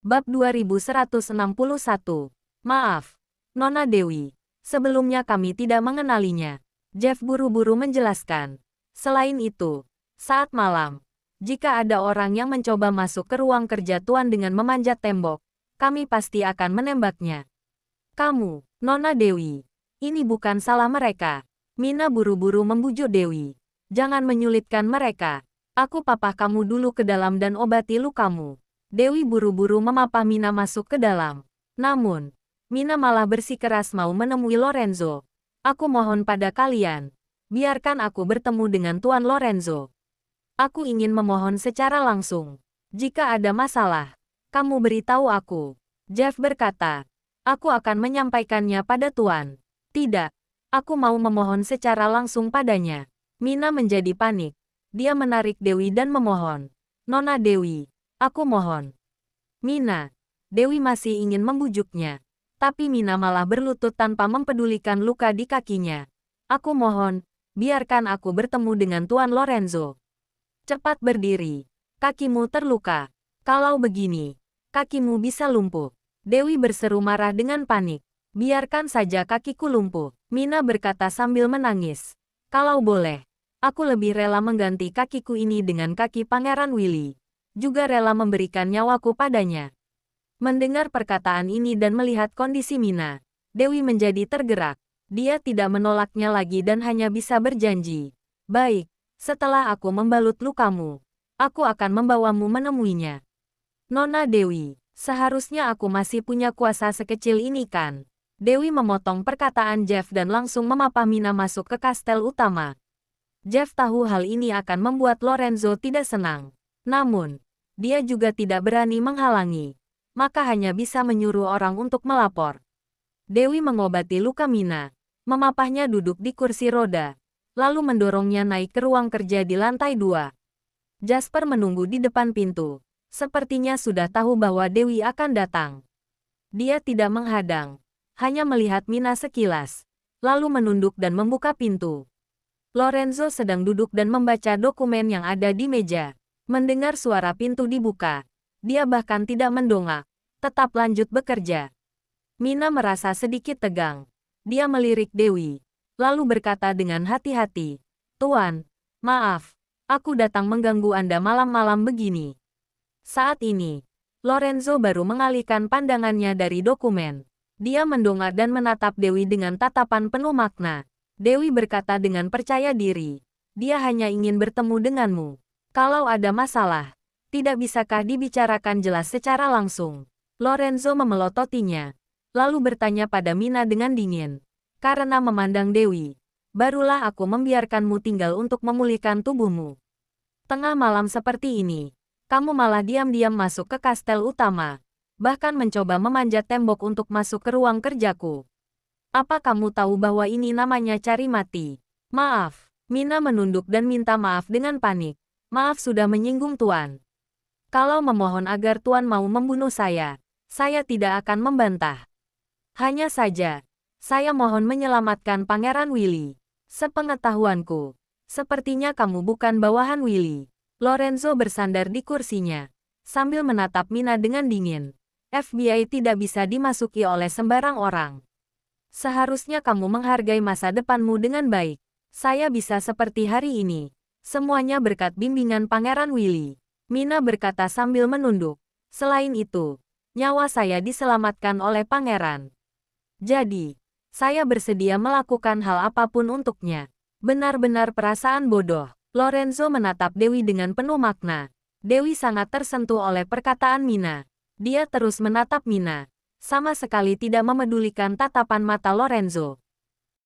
Bab 2161. Maaf, Nona Dewi. Sebelumnya kami tidak mengenalinya. Jeff buru-buru menjelaskan. Selain itu, saat malam, jika ada orang yang mencoba masuk ke ruang kerja Tuan dengan memanjat tembok, kami pasti akan menembaknya. Kamu, Nona Dewi. Ini bukan salah mereka. Mina buru-buru membujuk Dewi. Jangan menyulitkan mereka. Aku papah kamu dulu ke dalam dan obati lukamu. Dewi buru-buru memapah Mina masuk ke dalam. Namun, Mina malah bersikeras mau menemui Lorenzo. Aku mohon pada kalian, biarkan aku bertemu dengan Tuan Lorenzo. Aku ingin memohon secara langsung. Jika ada masalah, kamu beritahu aku. Jeff berkata, aku akan menyampaikannya pada Tuan. Tidak, aku mau memohon secara langsung padanya. Mina menjadi panik. Dia menarik Dewi dan memohon. Nona Dewi, aku mohon. Mina. Dewi masih ingin membujuknya. Tapi Mina malah berlutut tanpa mempedulikan luka di kakinya. Aku mohon, biarkan aku bertemu dengan Tuan Lorenzo. Cepat berdiri. Kakimu terluka. Kalau begini, kakimu bisa lumpuh. Dewi berseru marah dengan panik. Biarkan saja kakiku lumpuh. Mina berkata sambil menangis. Kalau boleh, aku lebih rela mengganti kakiku ini dengan kaki Pangeran Willy. Juga rela memberikan nyawaku padanya. Mendengar perkataan ini dan melihat kondisi Mina, Dewi menjadi tergerak. Dia tidak menolaknya lagi dan hanya bisa berjanji. Baik, setelah aku membalut lukamu, aku akan membawamu menemuinya. Nona Dewi, seharusnya aku masih punya kuasa sekecil ini kan? Dewi memotong perkataan Jeff dan langsung memapah Mina masuk ke kastel utama. Jeff tahu hal ini akan membuat Lorenzo tidak senang. Namun, dia juga tidak berani menghalangi. Maka hanya bisa menyuruh orang untuk melapor. Dewi mengobati luka Mina, memapahnya duduk di kursi roda, lalu mendorongnya naik ke ruang kerja di lantai 2. Jasper menunggu di depan pintu. Sepertinya sudah tahu bahwa Dewi akan datang. Dia tidak menghadang, hanya melihat Mina sekilas, lalu menunduk dan membuka pintu. Lorenzo sedang duduk dan membaca dokumen yang ada di meja. Mendengar suara pintu dibuka, dia bahkan tidak mendongak, tetap lanjut bekerja. Mina merasa sedikit tegang. Dia melirik Dewi, lalu berkata dengan hati-hati, Tuan, maaf, aku datang mengganggu Anda malam-malam begini. Saat ini, Lorenzo baru mengalihkan pandangannya dari dokumen. Dia mendongak dan menatap Dewi dengan tatapan penuh makna. Dewi berkata dengan percaya diri, dia hanya ingin bertemu denganmu. Kalau ada masalah, tidak bisakah dibicarakan jelas secara langsung? Lorenzo memelototinya, lalu bertanya pada Mina dengan dingin. Karena memandang Dewi, barulah aku membiarkanmu tinggal untuk memulihkan tubuhmu. Tengah malam seperti ini, kamu malah diam-diam masuk ke kastel utama, bahkan mencoba memanjat tembok untuk masuk ke ruang kerjaku. Apa kamu tahu bahwa ini namanya cari mati? Maaf, Mina menunduk dan minta maaf dengan panik. Maaf sudah menyinggung Tuan. Kalau memohon agar Tuan mau membunuh saya tidak akan membantah. Hanya saja, saya mohon menyelamatkan Pangeran Willy. Sepengetahuanku, sepertinya kamu bukan bawahan Willy. Lorenzo bersandar di kursinya, sambil menatap Mina dengan dingin. FBI tidak bisa dimasuki oleh sembarang orang. Seharusnya kamu menghargai masa depanmu dengan baik. Saya bisa seperti hari ini. Semuanya berkat bimbingan Pangeran Willy. Mina berkata sambil menunduk. Selain itu, nyawa saya diselamatkan oleh Pangeran. Jadi, saya bersedia melakukan hal apapun untuknya. Benar-benar perasaan bodoh. Lorenzo menatap Dewi dengan penuh makna. Dewi sangat tersentuh oleh perkataan Mina. Dia terus menatap Mina, sama sekali tidak memedulikan tatapan mata Lorenzo.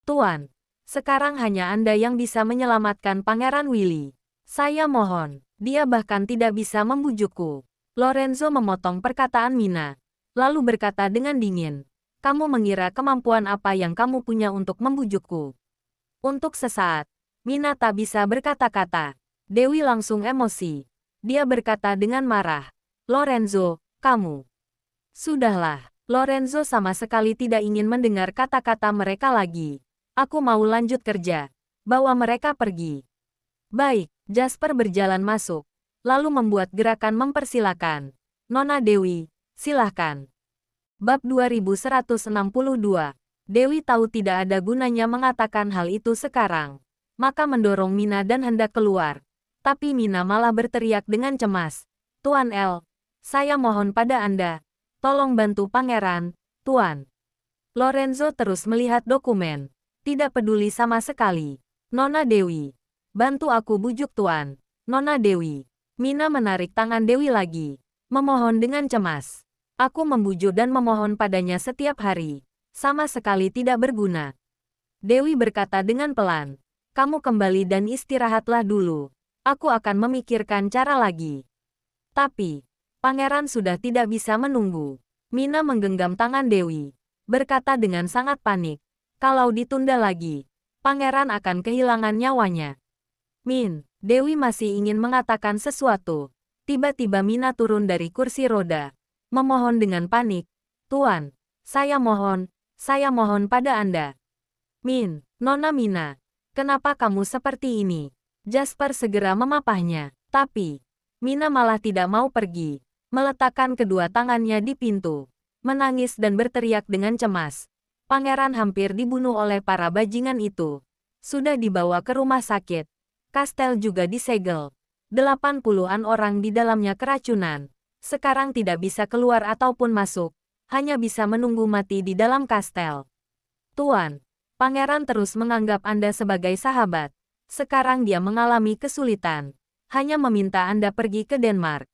Tuan, sekarang hanya Anda yang bisa menyelamatkan Pangeran Willy. Saya mohon. Dia bahkan tidak bisa membujukku. Lorenzo memotong perkataan Mina, lalu berkata dengan dingin. Kamu mengira kemampuan apa yang kamu punya untuk membujukku? Untuk sesaat, Mina tak bisa berkata-kata. Dewi langsung emosi. Dia berkata dengan marah. Lorenzo, kamu. Sudahlah. Lorenzo sama sekali tidak ingin mendengar kata-kata mereka lagi. Aku mau lanjut kerja. Bawa mereka pergi. Baik, Jasper berjalan masuk, lalu membuat gerakan mempersilakan. Nona Dewi, Silahkan. Bab 2162. Dewi tahu tidak ada gunanya mengatakan hal itu sekarang. Maka mendorong Mina dan hendak keluar. Tapi Mina malah berteriak dengan cemas. Tuan El, saya mohon pada Anda. Tolong bantu pangeran, Tuan. Lorenzo terus melihat dokumen. Tidak peduli sama sekali. Nona Dewi. Bantu aku bujuk Tuan. Nona Dewi. Mina menarik tangan Dewi lagi. Memohon dengan cemas. Aku membujuk dan memohon padanya setiap hari. Sama sekali tidak berguna. Dewi berkata dengan pelan. Kamu kembali dan istirahatlah dulu. Aku akan memikirkan cara lagi. Tapi, pangeran sudah tidak bisa menunggu. Mina menggenggam tangan Dewi. Berkata dengan sangat panik. Kalau ditunda lagi, pangeran akan kehilangan nyawanya. Min, Dewi masih ingin mengatakan sesuatu. Tiba-tiba Mina turun dari kursi roda. Memohon dengan panik. Tuan, saya mohon pada Anda. Min, Nona Mina, kenapa kamu seperti ini? Jasper segera memapahnya. Tapi, Mina malah tidak mau pergi. Meletakkan kedua tangannya di pintu. Menangis dan berteriak dengan cemas. Pangeran hampir dibunuh oleh para bajingan itu. Sudah dibawa ke rumah sakit. Kastel juga disegel. 80-an orang di dalamnya keracunan. Sekarang tidak bisa keluar ataupun masuk. Hanya bisa menunggu mati di dalam kastel. Tuan, pangeran terus menganggap Anda sebagai sahabat. Sekarang dia mengalami kesulitan. Hanya meminta Anda pergi ke Denmark.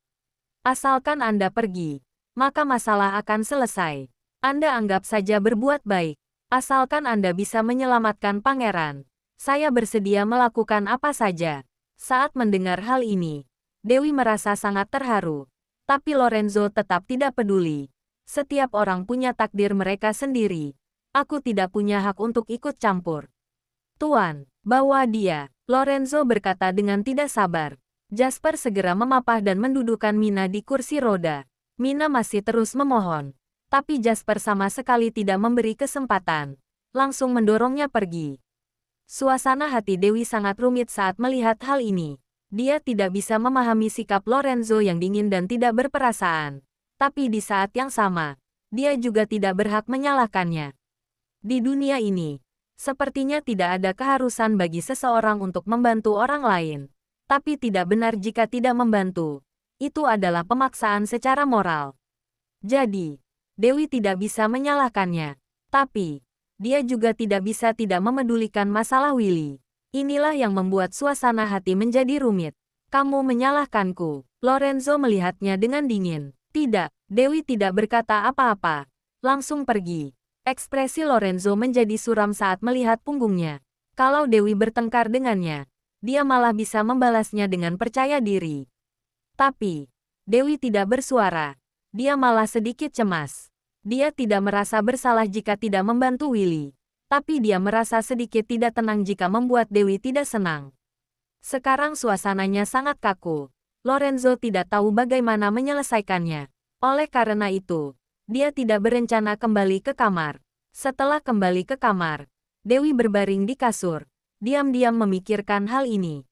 Asalkan Anda pergi, maka masalah akan selesai. Anda anggap saja berbuat baik. Asalkan Anda bisa menyelamatkan pangeran. Saya bersedia melakukan apa saja. Saat mendengar hal ini, Dewi merasa sangat terharu. Tapi Lorenzo tetap tidak peduli. Setiap orang punya takdir mereka sendiri. Aku tidak punya hak untuk ikut campur. Tuan, bawa dia. Lorenzo berkata dengan tidak sabar. Jasper segera memapah dan mendudukkan Mina di kursi roda. Mina masih terus memohon. Tapi Jasper sama sekali tidak memberi kesempatan. Langsung mendorongnya pergi. Suasana hati Dewi sangat rumit saat melihat hal ini. Dia tidak bisa memahami sikap Lorenzo yang dingin dan tidak berperasaan. Tapi di saat yang sama, dia juga tidak berhak menyalahkannya. Di dunia ini, sepertinya tidak ada keharusan bagi seseorang untuk membantu orang lain. Tapi tidak benar jika tidak membantu. Itu adalah pemaksaan secara moral. Jadi, Dewi tidak bisa menyalahkannya. Tapi, dia juga tidak bisa tidak memedulikan masalah Willy. Inilah yang membuat suasana hati menjadi rumit. Kamu menyalahkanku. Lorenzo melihatnya dengan dingin. Tidak, Dewi tidak berkata apa-apa. Langsung pergi. Ekspresi Lorenzo menjadi suram saat melihat punggungnya. Kalau Dewi bertengkar dengannya, dia malah bisa membalasnya dengan percaya diri. Tapi, Dewi tidak bersuara. Dia malah sedikit cemas. Dia tidak merasa bersalah jika tidak membantu Willy. Tapi dia merasa sedikit tidak tenang jika membuat Dewi tidak senang. Sekarang suasananya sangat kaku. Lorenzo tidak tahu bagaimana menyelesaikannya. Oleh karena itu, dia tidak berencana kembali ke kamar. Setelah kembali ke kamar, Dewi berbaring di kasur. Diam-diam memikirkan hal ini.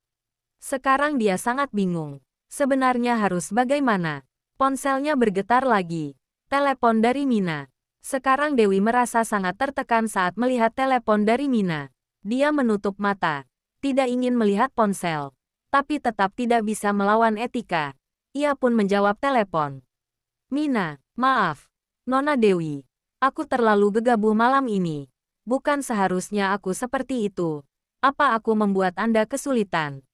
Sekarang dia sangat bingung. Sebenarnya harus bagaimana? Ponselnya bergetar lagi. Telepon dari Mina. Sekarang Dewi merasa sangat tertekan saat melihat telepon dari Mina. Dia menutup mata. Tidak ingin melihat ponsel. Tapi tetap tidak bisa melawan etika. Ia pun menjawab telepon. Mina, maaf. Nona Dewi. Aku terlalu gegabah malam ini. Bukan seharusnya aku seperti itu. Apa aku membuat Anda kesulitan?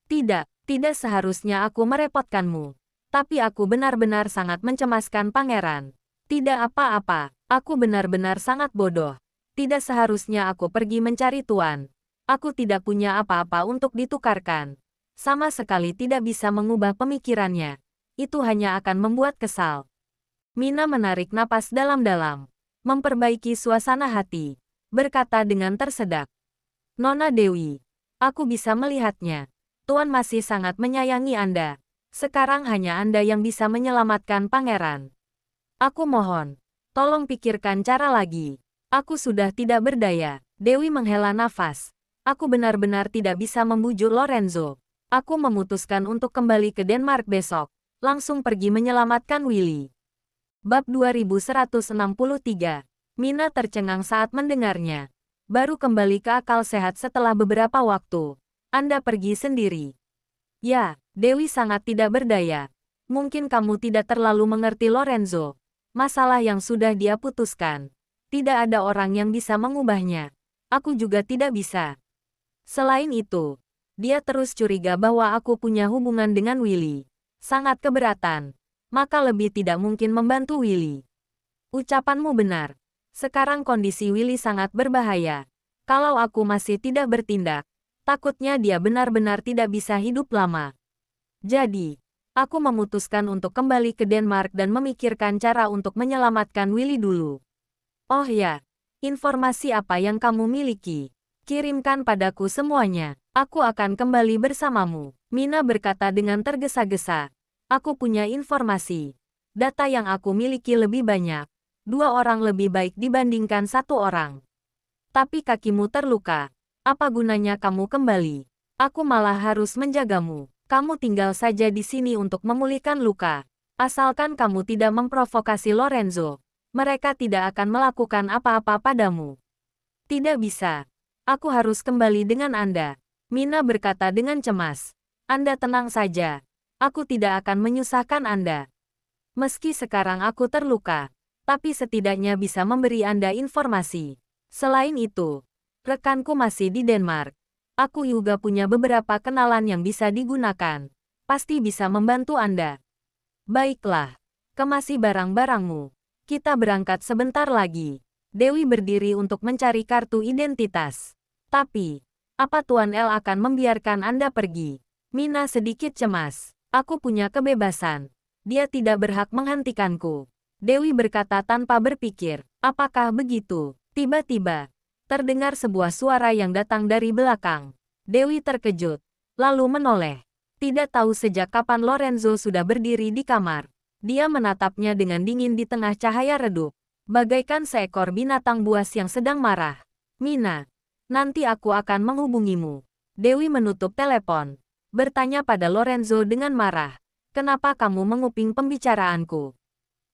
Tidak, tidak seharusnya aku merepotkanmu. Tapi aku benar-benar sangat mencemaskan pangeran. Tidak apa-apa, aku benar-benar sangat bodoh. Tidak seharusnya aku pergi mencari tuan. Aku tidak punya apa-apa untuk ditukarkan. Sama sekali tidak bisa mengubah pemikirannya. Itu hanya akan membuat kesal. Mina menarik napas dalam-dalam. Memperbaiki suasana hati. Berkata dengan tersedak. Nona Dewi, aku bisa melihatnya. Tuan masih sangat menyayangi Anda. Sekarang hanya Anda yang bisa menyelamatkan pangeran. Aku mohon, tolong pikirkan cara lagi. Aku sudah tidak berdaya. Dewi menghela nafas. Aku benar-benar tidak bisa membujuk Lorenzo. Aku memutuskan untuk kembali ke Denmark besok. Langsung pergi menyelamatkan Willy. Bab 2163. Mina tercengang saat mendengarnya. Baru kembali ke akal sehat setelah beberapa waktu. Anda pergi sendiri. Ya, Dewi sangat tidak berdaya. Mungkin kamu tidak terlalu mengerti Lorenzo. Masalah yang sudah dia putuskan. Tidak ada orang yang bisa mengubahnya. Aku juga tidak bisa. Selain itu, dia terus curiga bahwa aku punya hubungan dengan Willy. Sangat keberatan. Maka lebih tidak mungkin membantu Willy. Ucapanmu benar. Sekarang kondisi Willy sangat berbahaya. Kalau aku masih tidak bertindak, takutnya dia benar-benar tidak bisa hidup lama. Jadi, aku memutuskan untuk kembali ke Denmark dan memikirkan cara untuk menyelamatkan Willy dulu. Oh ya, informasi apa yang kamu miliki? Kirimkan padaku semuanya. Aku akan kembali bersamamu. Mina berkata dengan tergesa-gesa. Aku punya informasi. Data yang aku miliki lebih banyak. 2 orang lebih baik dibandingkan 1 orang. Tapi kakimu terluka. Apa gunanya kamu kembali? Aku malah harus menjagamu. Kamu tinggal saja di sini untuk memulihkan luka. Asalkan kamu tidak memprovokasi Lorenzo, mereka tidak akan melakukan apa-apa padamu. Tidak bisa. Aku harus kembali dengan Anda. Mina berkata dengan cemas. Anda tenang saja. Aku tidak akan menyusahkan Anda. Meski sekarang aku terluka, tapi setidaknya bisa memberi Anda informasi. Selain itu, rekanku masih di Denmark. Aku juga punya beberapa kenalan yang bisa digunakan. Pasti bisa membantu Anda. Baiklah, kemasi barang-barangmu. Kita berangkat sebentar lagi. Dewi berdiri untuk mencari kartu identitas. Tapi, apa Tuan L akan membiarkan Anda pergi? Mina sedikit cemas. Aku punya kebebasan. Dia tidak berhak menghentikanku. Dewi berkata tanpa berpikir. Apakah begitu? Tiba-tiba, terdengar sebuah suara yang datang dari belakang. Dewi terkejut, lalu menoleh. Tidak tahu sejak kapan Lorenzo sudah berdiri di kamar. Dia menatapnya dengan dingin di tengah cahaya redup, bagaikan seekor binatang buas yang sedang marah. Mina, nanti aku akan menghubungimu. Dewi menutup telepon, bertanya pada Lorenzo dengan marah. Kenapa kamu menguping pembicaraanku?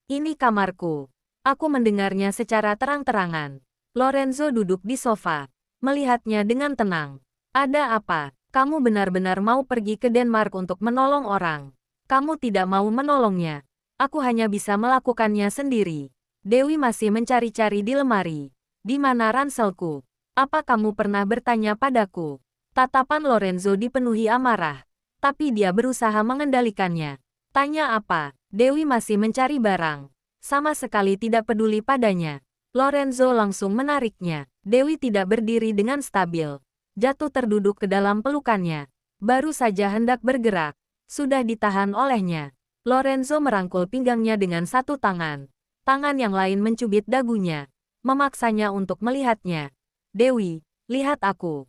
Ini kamarku. Aku mendengarnya secara terang-terangan. Lorenzo duduk di sofa, melihatnya dengan tenang. Ada apa? Kamu benar-benar mau pergi ke Denmark untuk menolong orang. Kamu tidak mau menolongnya. Aku hanya bisa melakukannya sendiri. Dewi masih mencari-cari di lemari. Di mana ranselku? Apa kamu pernah bertanya padaku? Tatapan Lorenzo dipenuhi amarah, tapi dia berusaha mengendalikannya. Tanya apa? Dewi masih mencari barang. Sama sekali tidak peduli padanya. Lorenzo langsung menariknya. Dewi tidak berdiri dengan stabil. Jatuh terduduk ke dalam pelukannya. Baru saja hendak bergerak, sudah ditahan olehnya. Lorenzo merangkul pinggangnya dengan satu tangan. Tangan yang lain mencubit dagunya, memaksanya untuk melihatnya. Dewi, lihat aku.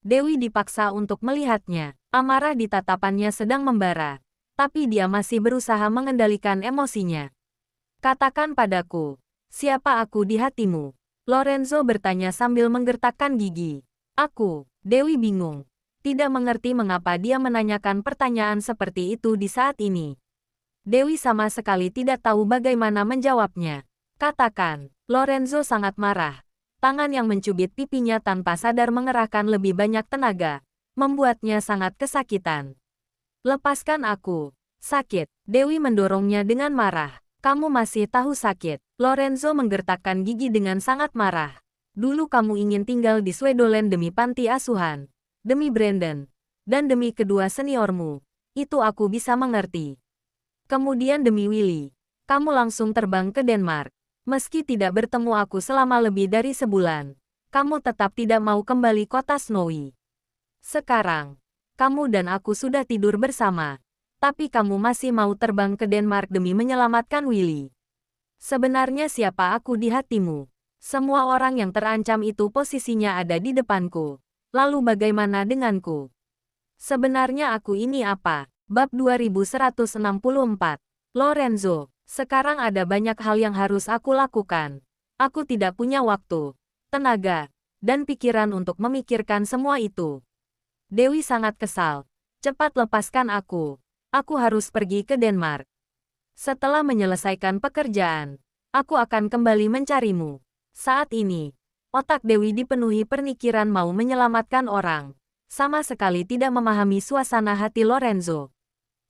Dewi dipaksa untuk melihatnya. Amarah di tatapannya sedang membara. Tapi dia masih berusaha mengendalikan emosinya. Katakan padaku, siapa aku di hatimu? Lorenzo bertanya sambil menggertakkan gigi. Aku, Dewi bingung. Tidak mengerti mengapa dia menanyakan pertanyaan seperti itu di saat ini. Dewi sama sekali tidak tahu bagaimana menjawabnya. Katakan, Lorenzo sangat marah. Tangan yang mencubit pipinya tanpa sadar mengerahkan lebih banyak tenaga, membuatnya sangat kesakitan. Lepaskan aku. Sakit. Dewi mendorongnya dengan marah. Kamu masih tahu sakit. Lorenzo menggertakkan gigi dengan sangat marah. Dulu kamu ingin tinggal di Swedoland demi panti asuhan, demi Brandon, dan demi kedua seniormu. Itu aku bisa mengerti. Kemudian demi Willy, kamu langsung terbang ke Denmark. Meski tidak bertemu aku selama lebih dari sebulan, kamu tetap tidak mau kembali kota Snowy. Sekarang, kamu dan aku sudah tidur bersama, tapi kamu masih mau terbang ke Denmark demi menyelamatkan Willy. Sebenarnya siapa aku di hatimu? Semua orang yang terancam itu posisinya ada di depanku. Lalu bagaimana denganku? Sebenarnya aku ini apa? Bab 2164. Lorenzo. Sekarang ada banyak hal yang harus aku lakukan. Aku tidak punya waktu, tenaga, dan pikiran untuk memikirkan semua itu. Dewi sangat kesal. Cepat lepaskan aku. Aku harus pergi ke Denmark. Setelah menyelesaikan pekerjaan, aku akan kembali mencarimu. Saat ini, otak Dewi dipenuhi pemikiran mau menyelamatkan orang. Sama sekali tidak memahami suasana hati Lorenzo.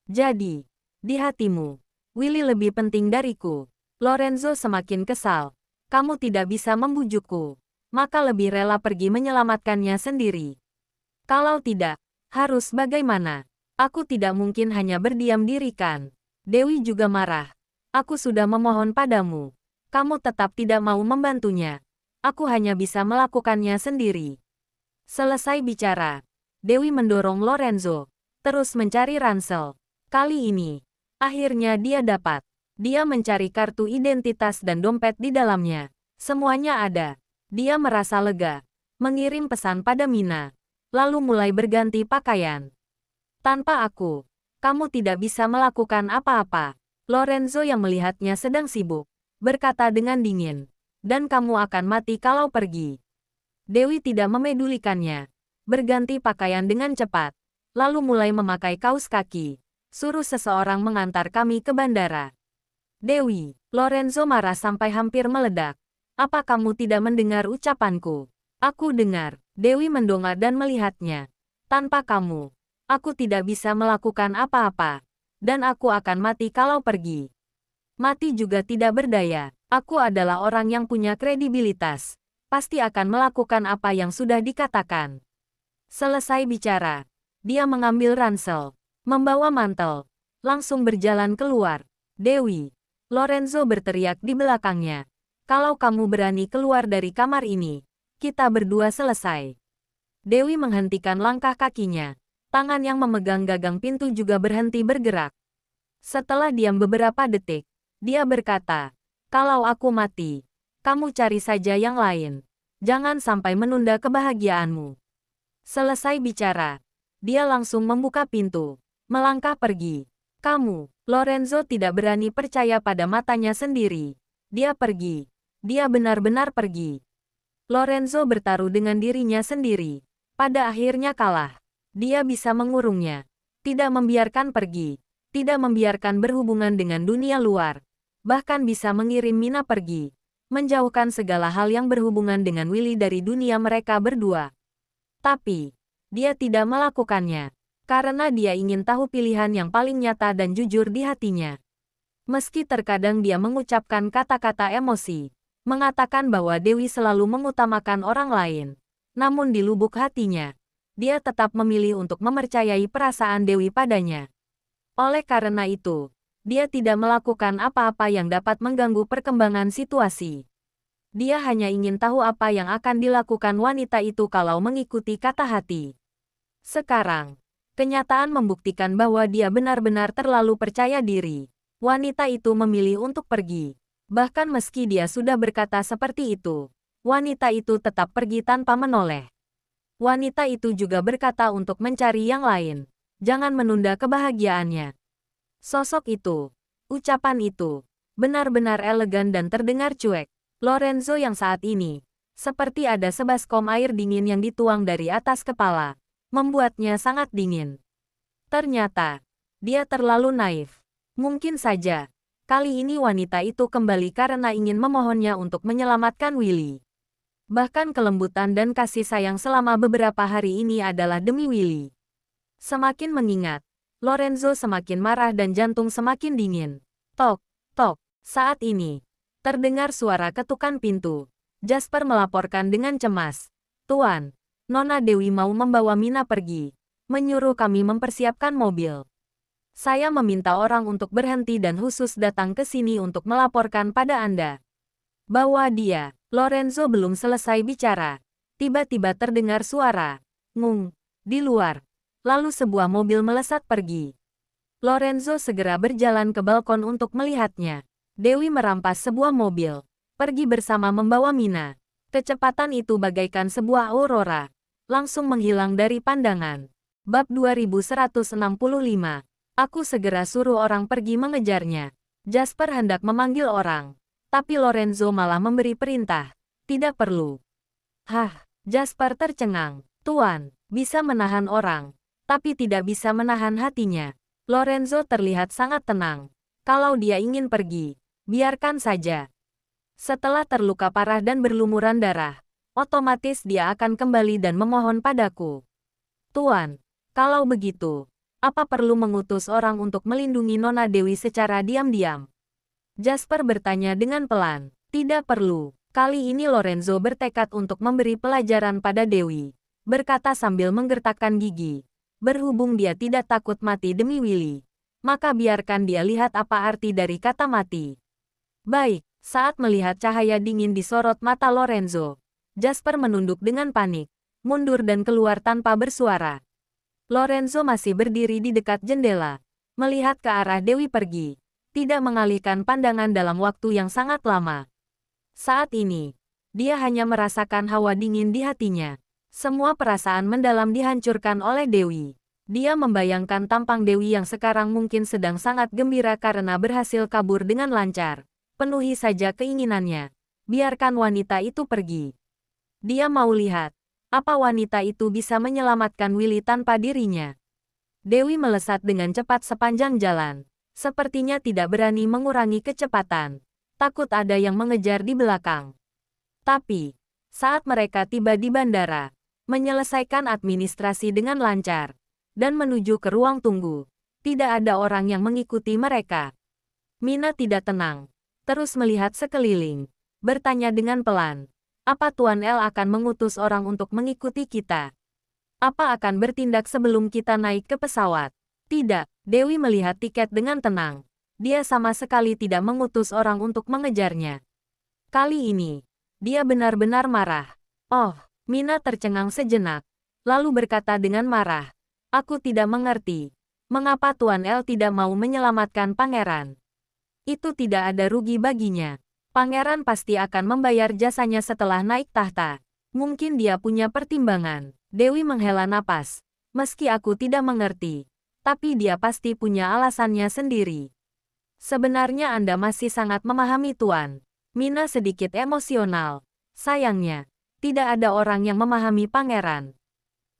Jadi, di hatimu, Willy lebih penting dariku. Lorenzo semakin kesal. Kamu tidak bisa membujukku. Maka lebih rela pergi menyelamatkannya sendiri. Kalau tidak, harus bagaimana? Aku tidak mungkin hanya berdiam diri kan? Dewi juga marah. Aku sudah memohon padamu. Kamu tetap tidak mau membantunya. Aku hanya bisa melakukannya sendiri. Selesai bicara, Dewi mendorong Lorenzo, terus mencari ransel. Kali ini, akhirnya dia dapat. Dia mencari kartu identitas dan dompet di dalamnya. Semuanya ada. Dia merasa lega, mengirim pesan pada Mina, lalu mulai berganti pakaian. Tanpa aku, kamu tidak bisa melakukan apa-apa. Lorenzo yang melihatnya sedang sibuk, berkata dengan dingin. Dan kamu akan mati kalau pergi. Dewi tidak memedulikannya. Berganti pakaian dengan cepat, lalu mulai memakai kaos kaki. Suruh seseorang mengantar kami ke bandara. Dewi, Lorenzo marah sampai hampir meledak. Apa kamu tidak mendengar ucapanku? Aku dengar. Dewi mendongak dan melihatnya. Tanpa kamu, aku tidak bisa melakukan apa-apa. Dan aku akan mati kalau pergi. Mati juga tidak berdaya. Aku adalah orang yang punya kredibilitas. Pasti akan melakukan apa yang sudah dikatakan. Selesai bicara, dia mengambil ransel, membawa mantel, langsung berjalan keluar. Dewi, Lorenzo berteriak di belakangnya. Kalau kamu berani keluar dari kamar ini, kita berdua selesai. Dewi menghentikan langkah kakinya. Tangan yang memegang gagang pintu juga berhenti bergerak. Setelah diam beberapa detik, dia berkata, kalau aku mati, kamu cari saja yang lain. Jangan sampai menunda kebahagiaanmu. Selesai bicara, dia langsung membuka pintu, melangkah pergi. Kamu, Lorenzo tidak berani percaya pada matanya sendiri. Dia pergi. Dia benar-benar pergi. Lorenzo bertaruh dengan dirinya sendiri. Pada akhirnya kalah. Dia bisa mengurungnya. Tidak membiarkan pergi. Tidak membiarkan berhubungan dengan dunia luar. Bahkan bisa mengirim Mina pergi. Menjauhkan segala hal yang berhubungan dengan Willy dari dunia mereka berdua. Tapi, dia tidak melakukannya. Karena dia ingin tahu pilihan yang paling nyata dan jujur di hatinya. Meski terkadang dia mengucapkan kata-kata emosi, mengatakan bahwa Dewi selalu mengutamakan orang lain. Namun di lubuk hatinya, dia tetap memilih untuk mempercayai perasaan Dewi padanya. Oleh karena itu, dia tidak melakukan apa-apa yang dapat mengganggu perkembangan situasi. Dia hanya ingin tahu apa yang akan dilakukan wanita itu kalau mengikuti kata hati. Sekarang, kenyataan membuktikan bahwa dia benar-benar terlalu percaya diri. Wanita itu memilih untuk pergi. Bahkan meski dia sudah berkata seperti itu, wanita itu tetap pergi tanpa menoleh. Wanita itu juga berkata untuk mencari yang lain. Jangan menunda kebahagiaannya. Sosok itu, ucapan itu, benar-benar elegan dan terdengar cuek. Lorenzo yang saat ini, seperti ada sebaskom air dingin yang dituang dari atas kepala, membuatnya sangat dingin. Ternyata, dia terlalu naif. Mungkin saja, kali ini wanita itu kembali karena ingin memohonnya untuk menyelamatkan Willy. Bahkan kelembutan dan kasih sayang selama beberapa hari ini adalah demi Willy. Semakin mengingat, Lorenzo semakin marah dan jantung semakin dingin. Tok, tok, saat ini, terdengar suara ketukan pintu. Jasper melaporkan dengan cemas. Tuan, Nona Dewi mau membawa Mina pergi. Menyuruh kami mempersiapkan mobil. Saya meminta orang untuk berhenti dan khusus datang ke sini untuk melaporkan pada Anda. Bahwa dia, Lorenzo belum selesai bicara. Tiba-tiba terdengar suara. Ngung, di luar. Lalu sebuah mobil melesat pergi. Lorenzo segera berjalan ke balkon untuk melihatnya. Dewi merampas sebuah mobil, pergi bersama membawa Mina. Kecepatan itu bagaikan sebuah aurora, langsung menghilang dari pandangan. Bab 2165. Aku segera suruh orang pergi mengejarnya. Jasper hendak memanggil orang, tapi Lorenzo malah memberi perintah. Tidak perlu. Hah, Jasper tercengang. Tuan, bisa menahan orang, tapi tidak bisa menahan hatinya. Lorenzo terlihat sangat tenang. Kalau dia ingin pergi, biarkan saja. Setelah terluka parah dan berlumuran darah, otomatis dia akan kembali dan memohon padaku. Tuan, kalau begitu, apa perlu mengutus orang untuk melindungi Nona Dewi secara diam-diam? Jasper bertanya dengan pelan. Tidak perlu. Kali ini Lorenzo bertekad untuk memberi pelajaran pada Dewi, berkata sambil menggertakkan gigi. Berhubung dia tidak takut mati demi Willy, maka biarkan dia lihat apa arti dari kata mati. Baik, saat melihat cahaya dingin di sorot mata Lorenzo, Jasper menunduk dengan panik, mundur dan keluar tanpa bersuara. Lorenzo masih berdiri di dekat jendela, melihat ke arah Dewi pergi, tidak mengalihkan pandangan dalam waktu yang sangat lama. Saat ini, dia hanya merasakan hawa dingin di hatinya. Semua perasaan mendalam dihancurkan oleh Dewi. Dia membayangkan tampang Dewi yang sekarang mungkin sedang sangat gembira karena berhasil kabur dengan lancar. Penuhi saja keinginannya. Biarkan wanita itu pergi. Dia mau lihat, apa wanita itu bisa menyelamatkan Willy tanpa dirinya. Dewi melesat dengan cepat sepanjang jalan. Sepertinya tidak berani mengurangi kecepatan. Takut ada yang mengejar di belakang. Tapi, saat mereka tiba di bandara, menyelesaikan administrasi dengan lancar, dan menuju ke ruang tunggu, tidak ada orang yang mengikuti mereka. Mina tidak tenang, terus melihat sekeliling, bertanya dengan pelan, apa Tuan L akan mengutus orang untuk mengikuti kita? Apa akan bertindak sebelum kita naik ke pesawat? Tidak, Dewi melihat tiket dengan tenang. Dia sama sekali tidak mengutus orang untuk mengejarnya. Kali ini, dia benar-benar marah. Oh, Mina tercengang sejenak, lalu berkata dengan marah, aku tidak mengerti. Mengapa Tuan L tidak mau menyelamatkan pangeran? Itu tidak ada rugi baginya. Pangeran pasti akan membayar jasanya setelah naik tahta. Mungkin dia punya pertimbangan. Dewi menghela napas. Meski aku tidak mengerti, tapi dia pasti punya alasannya sendiri. Sebenarnya Anda masih sangat memahami Tuan. Mina sedikit emosional. Sayangnya, tidak ada orang yang memahami pangeran.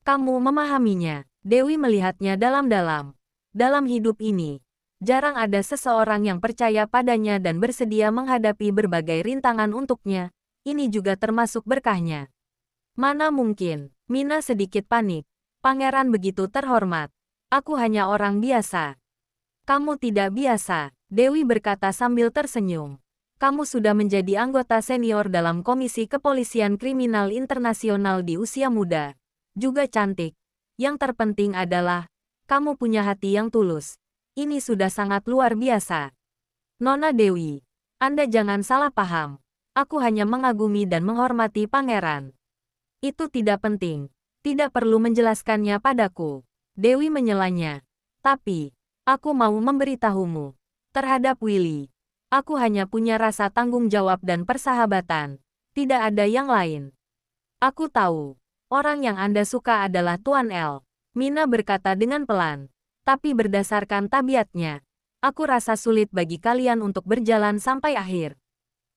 Kamu memahaminya. Dewi melihatnya dalam-dalam. Dalam hidup ini, jarang ada seseorang yang percaya padanya dan bersedia menghadapi berbagai rintangan untuknya. Ini juga termasuk berkahnya. Mana mungkin, Mina sedikit panik. Pangeran begitu terhormat. Aku hanya orang biasa. Kamu tidak biasa, Dewi berkata sambil tersenyum. Kamu sudah menjadi anggota senior dalam Komisi Kepolisian Kriminal Internasional di usia muda. Juga cantik. Yang terpenting adalah, kamu punya hati yang tulus. Ini sudah sangat luar biasa. Nona Dewi, Anda jangan salah paham. Aku hanya mengagumi dan menghormati pangeran. Itu tidak penting. Tidak perlu menjelaskannya padaku. Dewi menyelanya. Tapi, aku mau memberitahumu. Terhadap Willy, aku hanya punya rasa tanggung jawab dan persahabatan. Tidak ada yang lain. Aku tahu, orang yang Anda suka adalah Tuan L. Mina berkata dengan pelan. Tapi berdasarkan tabiatnya, aku rasa sulit bagi kalian untuk berjalan sampai akhir.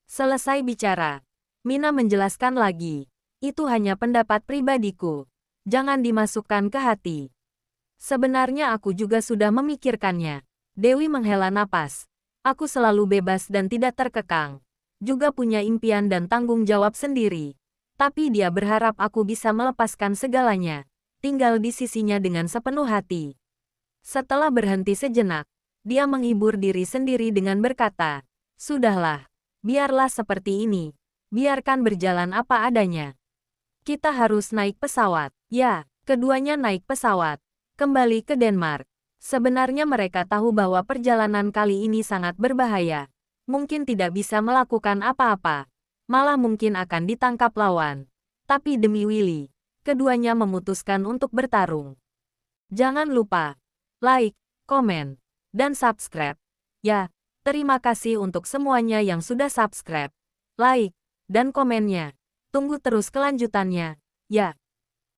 Selesai bicara, Mina menjelaskan lagi. Itu hanya pendapat pribadiku. Jangan dimasukkan ke hati. Sebenarnya aku juga sudah memikirkannya. Dewi menghela napas. Aku selalu bebas dan tidak terkekang. Juga punya impian dan tanggung jawab sendiri. Tapi dia berharap aku bisa melepaskan segalanya. Tinggal di sisinya dengan sepenuh hati. Setelah berhenti sejenak, dia menghibur diri sendiri dengan berkata, sudahlah, biarlah seperti ini. Biarkan berjalan apa adanya. Kita harus naik pesawat. Ya, keduanya naik pesawat. Kembali ke Denmark. Sebenarnya mereka tahu bahwa perjalanan kali ini sangat berbahaya. Mungkin tidak bisa melakukan apa-apa. Malah mungkin akan ditangkap lawan. Tapi demi Willy, keduanya memutuskan untuk bertarung. Jangan lupa like, komen, dan subscribe. Ya, terima kasih untuk semuanya yang sudah subscribe, like, dan komennya. Tunggu terus kelanjutannya. Ya.